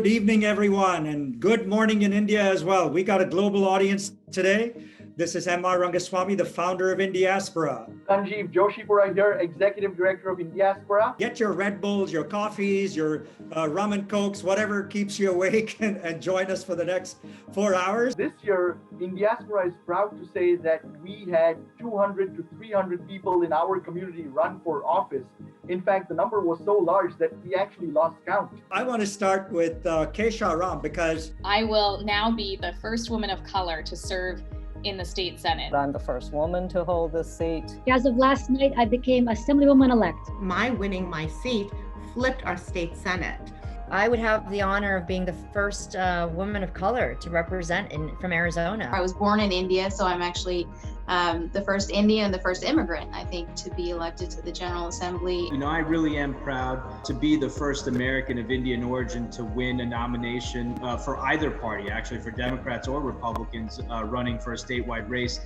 evening, everyone, and good morning in India as well. We got a global audience today. This is M.R. Rangaswamy, the founder of Indiaspora. Sanjeev Joshipura here, Executive Director of Indiaspora. Get your Red Bulls, your coffees, your rum and cokes, whatever keeps you awake, and join us for the next 4 hours. This year, Indiaspora is proud to say that we had 200 to 300 people in our community run for office. In fact, the number was so large that we actually lost count. I want to start with Kesha Ram because I will now be the first woman of color to serve in the state Senate. I'm the first woman to hold this seat. As of last night, I became Assemblywoman-elect. My winning my seat flipped our state Senate. I would have the honor of being the first woman of color to represent from Arizona. I was born in India, so I'm actually the first Indian and the first immigrant, I think, to be elected to the General Assembly. You know, I really am proud to be the first American of Indian origin to win a nomination for either party, actually for Democrats or Republicans running for a statewide race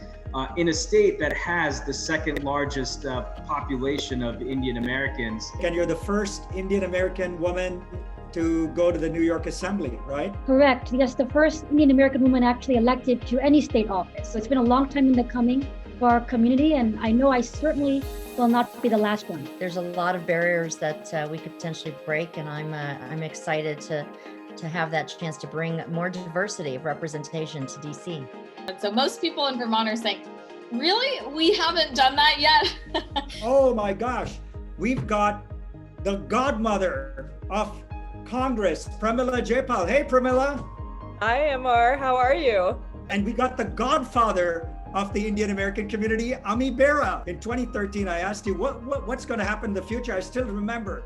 in a state that has the second largest population of Indian Americans. And you're the first Indian American woman to go to the New York Assembly, right? Correct. Yes, the first Indian American woman actually elected to any state office. So it's been a long time in the coming for our community, and I know I certainly will not be the last one. There's a lot of barriers that we could potentially break, and I'm excited to have that chance to bring more diversity of representation to DC. And so most people in Vermont are saying, really? We haven't done that yet? Oh my gosh, we've got the godmother of Congress, Pramila Jayapal. Hey, Pramila. Hi, MR. How are you? And we got the godfather of the Indian American community, Ami Bera. In 2013, I asked you, what's going to happen in the future? I still remember,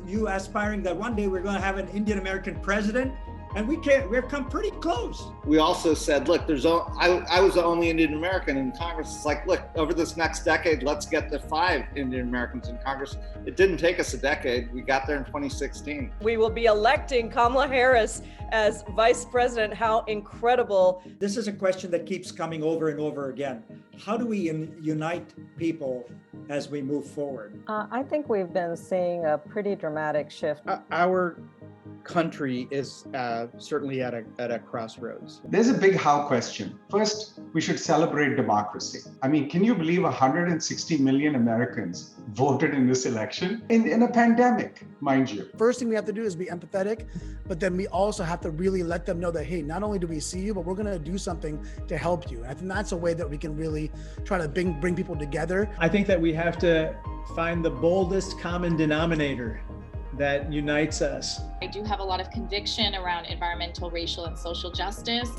you aspiring that one day we're going to have an Indian American president. And we've come pretty close. We also said, look, I was the only Indian American in Congress. It's like, look, over this next decade, let's get to 5 Indian Americans in Congress. It didn't take us a decade. We got there in 2016. We will be electing Kamala Harris as vice president. How incredible. This is a question that keeps coming over and over again. How do we unite people as we move forward? I think we've been seeing a pretty dramatic shift. Our country is certainly at a crossroads. There's a big how question. First, we should celebrate democracy. I mean, can you believe 160 million Americans voted in this election in a pandemic, mind you? First thing we have to do is be empathetic, but then we also have to really let them know that, hey, not only do we see you, but we're going to do something to help you. And I think that's a way that we can really try to bring people together. I think that we have to find the boldest common denominator that unites us. I do have a lot of conviction around environmental, racial, and social justice,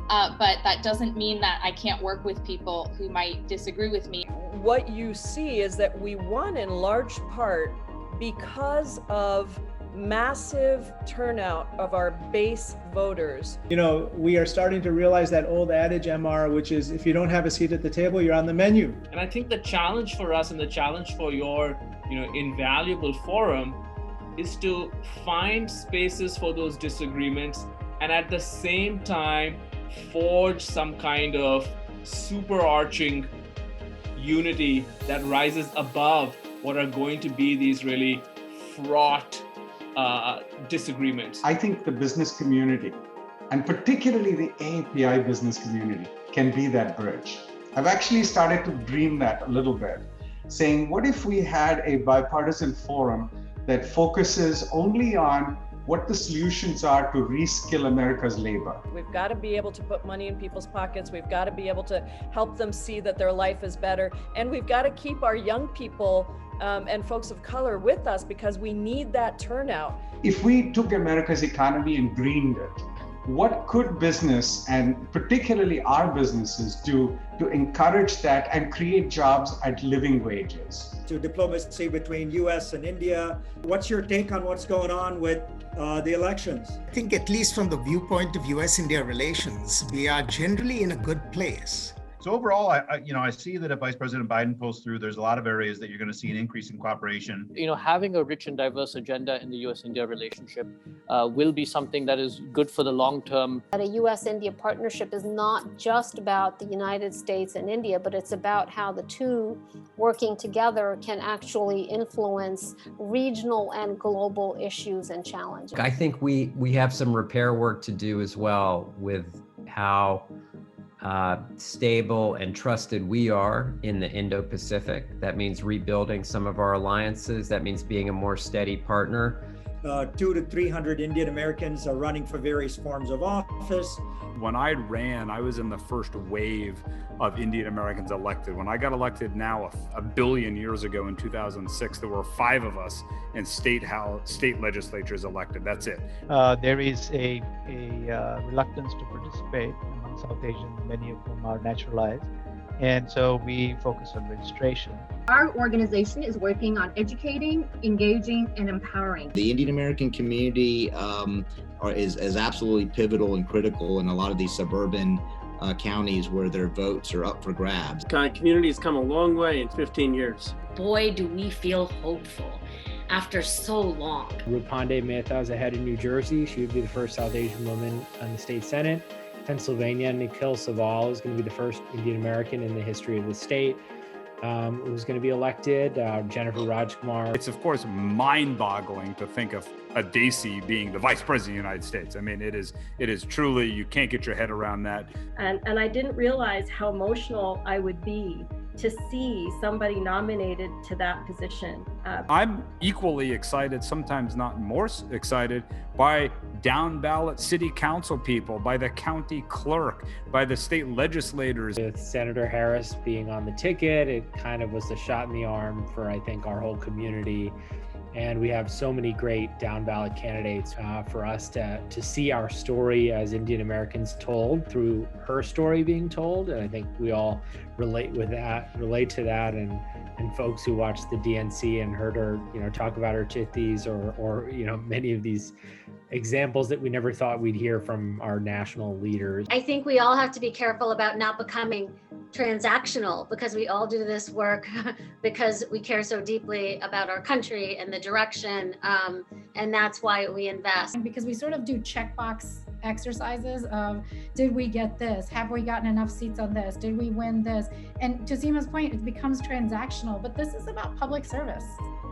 but that doesn't mean that I can't work with people who might disagree with me. What you see is that we won in large part because of massive turnout of our base voters. You know, we are starting to realize that old adage, MR, which is if you don't have a seat at the table, you're on the menu. And I think the challenge for us and the challenge for your, invaluable forum is to find spaces for those disagreements and at the same time forge some kind of superarching unity that rises above what are going to be these really fraught disagreements. I think the business community, and particularly the API business community, can be that bridge. I've actually started to dream that a little bit, saying, what if we had a bipartisan forum that focuses only on what the solutions are to reskill America's labor? We've got to be able to put money in people's pockets. We've got to be able to help them see that their life is better. And we've got to keep our young people and folks of color with us because we need that turnout. If we took America's economy and greened it, what could business, and particularly our businesses, do to encourage that and create jobs at living wages? To diplomacy between US and India, what's your take on what's going on with the elections? I think at least from the viewpoint of US-India relations, we are generally in a good place. So overall, I see that if Vice President Biden pulls through, there's a lot of areas that you're going to see an increase in cooperation. Having a rich and diverse agenda in the U.S.-India relationship will be something that is good for the long term. A U.S.-India partnership is not just about the United States and India, but it's about how the two working together can actually influence regional and global issues and challenges. I think we have some repair work to do as well with how stable and trusted we are in the Indo-Pacific. That means rebuilding some of our alliances. That means being a more steady partner. 200 to 300 Indian Americans are running for various forms of office. When I ran, I was in the first wave of Indian Americans elected. When I got elected now a billion years ago in 2006, there were 5 of us in state legislatures elected. That's it. There is a reluctance to participate among South Asians, many of whom are naturalized. And so we focus on registration. Our organization is working on educating, engaging, and empowering. The Indian American community is absolutely pivotal and critical in a lot of these suburban counties where their votes are up for grabs. Community's come a long way in 15 years. Boy, do we feel hopeful after so long. Rupande Mehta is ahead in New Jersey. She would be the first South Asian woman on the state Senate. Pennsylvania, Nikhil Saval is going to be the first Indian American in the history of the state who's going to be elected. Jennifer Rajkumar. It's of course mind-boggling to think of a Desi being the Vice President of the United States. I mean, it is truly, you can't get your head around that. And I didn't realize how emotional I would be to see somebody nominated to that position. I'm equally excited, sometimes not more excited, by down ballot city council people, by the county clerk, by the state legislators. With Senator Harris being on the ticket, it kind of was a shot in the arm for, I think, our whole community. And we have so many great down ballot candidates for us to see our story as Indian Americans told through her story being told. And I think we all relate to that. And folks who watched the DNC and heard her, talk about her chithis or many of these examples that we never thought we'd hear from our national leaders. I think we all have to be careful about not becoming transactional, because we all do this work because we care so deeply about our country and the direction, and that's why we invest. Because we sort of do checkbox exercises of, did we get this? Have we gotten enough seats on this? Did we win this? And to Seema's point, it becomes transactional, but this is about public service.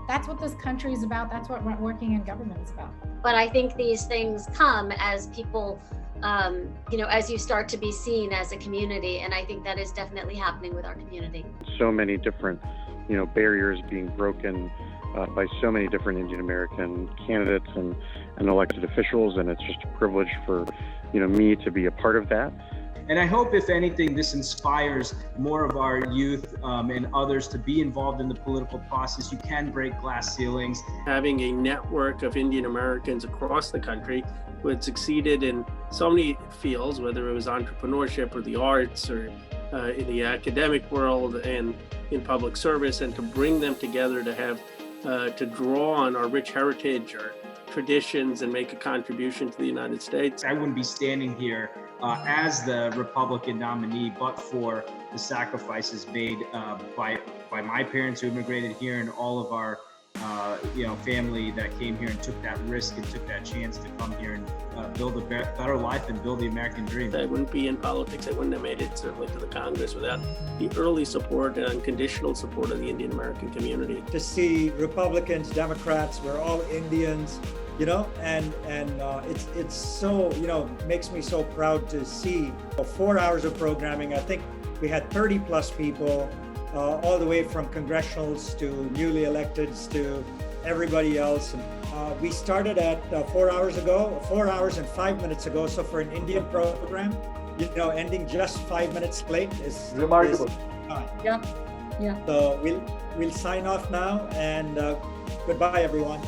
That's what this country is about. That's what working in government is about. But I think these things come as people, as you start to be seen as a community. And I think that is definitely happening with our community. So many different, barriers being broken by so many different Indian American candidates and elected officials. And it's just a privilege for, me to be a part of that. And I hope, if anything, this inspires more of our youth and others to be involved in the political process. You can break glass ceilings. Having a network of Indian Americans across the country who had succeeded in so many fields, whether it was entrepreneurship or the arts or in the academic world and in public service, and to bring them together to have to draw on our rich heritage or traditions and make a contribution to the United States. I wouldn't be standing here as the Republican nominee, but for the sacrifices made by my parents who immigrated here and all of our family that came here and took that risk and took that chance to come here and build a better life and build the American dream. I wouldn't be in politics. I wouldn't have made it certainly to the Congress without the early support and unconditional support of the Indian American community. To see Republicans, Democrats, we're all Indians, and it's so, makes me so proud to see 4 hours of programming. I think we had 30 plus people, all the way from congressionals to newly electeds to everybody else. We started at 4 hours and 5 minutes ago. So for an Indian program, ending just 5 minutes late is remarkable. Yeah. So we'll sign off now, and goodbye, everyone.